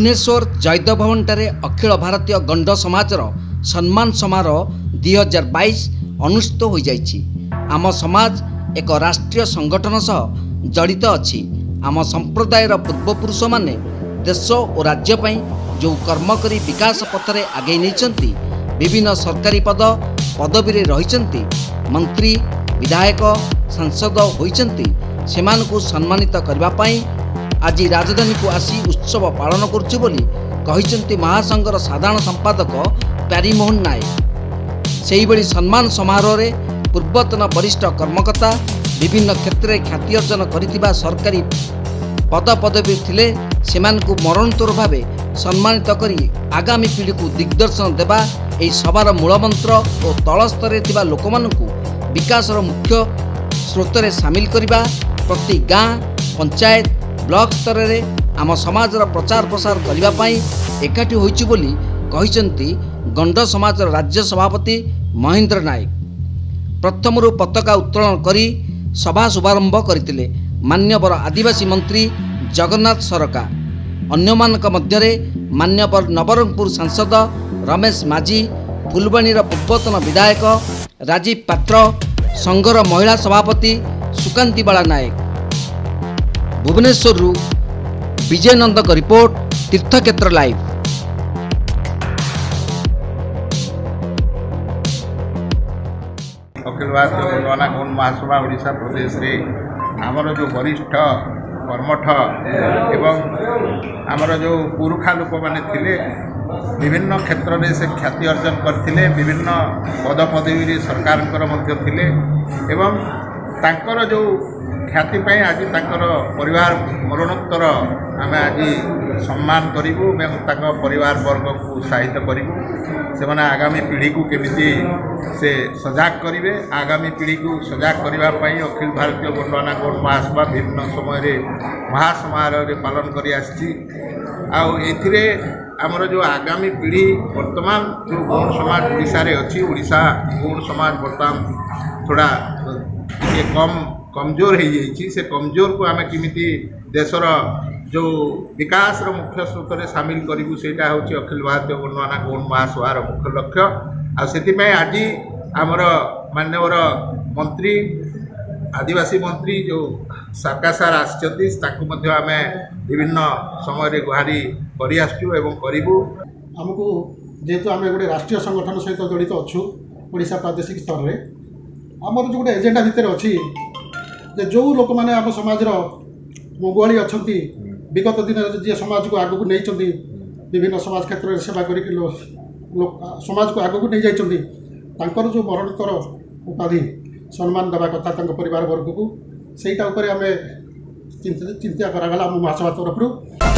भुवनेश्वर जयदेव भवन ठारे अखिल भारतीय गंड समाजर सम्मान समारोह 2022 अनुष्ठित हो जाइछि। आम समाज एक राष्ट्रीय संगठन सह जड़ित अछि। आम संप्रदायर पूर्वपुरुष माने देश और राज्य पई जो कर्म करी विकास पथरे आगे नहीं विभिन्न सरकारी पदवी रे रहिचंती मंत्री विधायक सांसद होइचंती सेमानकु सम्मानित करबा पई आज राजधानी को आसी उत्सव पालन करुछु बोली कहिचंती महासंघर साधारण संपादक प्यारीमोहन नायक। सेही बड़ी सम्मान समारोह रे पूर्वतन वरिष्ठ कर्मकर्ता विभिन्न क्षेत्र में ख्याति अर्जन करिथिबा सरकारी पदवी थिले सेमानकु मरणोत्तर भावे सम्मानित करी आगामी पीढ़ी को दिग्दर्शन देवा एही सभार मूलमंत्र और तल स्तर थिबा लोकमानकु विकासर मुख्य स्रोत रे शामिल करिबा प्रति गाँ पंचायत ब्लॉक स्तर रे आम समाजर प्रचार प्रसार करबा पई एकाठी होइछु बोली कहिसंती गंड समाजर राज्य सभापति महेंद्र नायक। प्रथमरु पताका उत्तोलन करी सभा शुभारंभ करथिले मान्यवर आदिवासी मंत्री जगन्नाथ सरकार। अन्यमानक मध्यरे मान्यवर नवरंगपुर सांसद रमेश माझी, फुलबाणीर पूर्वतन विधायक राजीव पात्र, संघर महिला सभापति सुकांती बाला नायक। भुवनेश्वर विजय नंद का रिपोर्ट, तीर्थक्षेत्र लाइव। अखिल भारतीय गणना गौण महासभा ओडिशा प्रदेश रे आमर जो वरिष्ठ कर्मठ एवं आमर जो पुरुखा लोक माने थिले विभिन्न क्षेत्र में से ख्याति अर्जन करथिले, विभिन्न पद पदवी सरकार थिले एवं तांकर जो ख्याति पाई आज तांकर परिवार मरणोत्तर आम आज सम्मान करूँ और परिवार वर्ग को उत्साहित करूँ। से माने आगामी पीढ़ी को केमिति से सजाग करेंगे, आगामी पीढ़ी को सजाग करने अखिल भारतीय गणना गौण महासभा विभिन्न समय महासमारोह पालन कर आथिरे आमर जो आगामी पीढ़ी वर्तमान जो गौण समाज ओडिशा रे अच्छी, ओडिशा गौण समाज वर्तमान थोड़ा कमजोर हो जाइए। से कमजोर को आम किमिति देशर जो विकास मुख्य स्रोत में सामिल करूँ सेटा हूँ अखिल भारतीय गणना गौण महासभार मुख्य लक्ष्य। आपाई आज आमर मान्यवर मंत्री आदिवासी मंत्री जो साकासार आसमें आम विभिन्न समय गुहारी करूँ। आमको जेहेतु आम गोटे राष्ट्रीय संगठन सहित जड़ित अच्छु ओडिशा प्रादेशिक स्तर में आमर जो गोटे एजेंडा भितर अच्छी जो लोक मैंने आम समाज मुगुआली अच्छा विगत दिन जी समाज को आगू नहीं विभिन्न समाज क्षेत्र में सेवा कर समाज को आगू नहीं जाइए जो मरणोत्तर उपाधि सम्मान देवा कथा परिवार वर्ग को सहीटा आम चिंता करागला आम महासभा तरफ।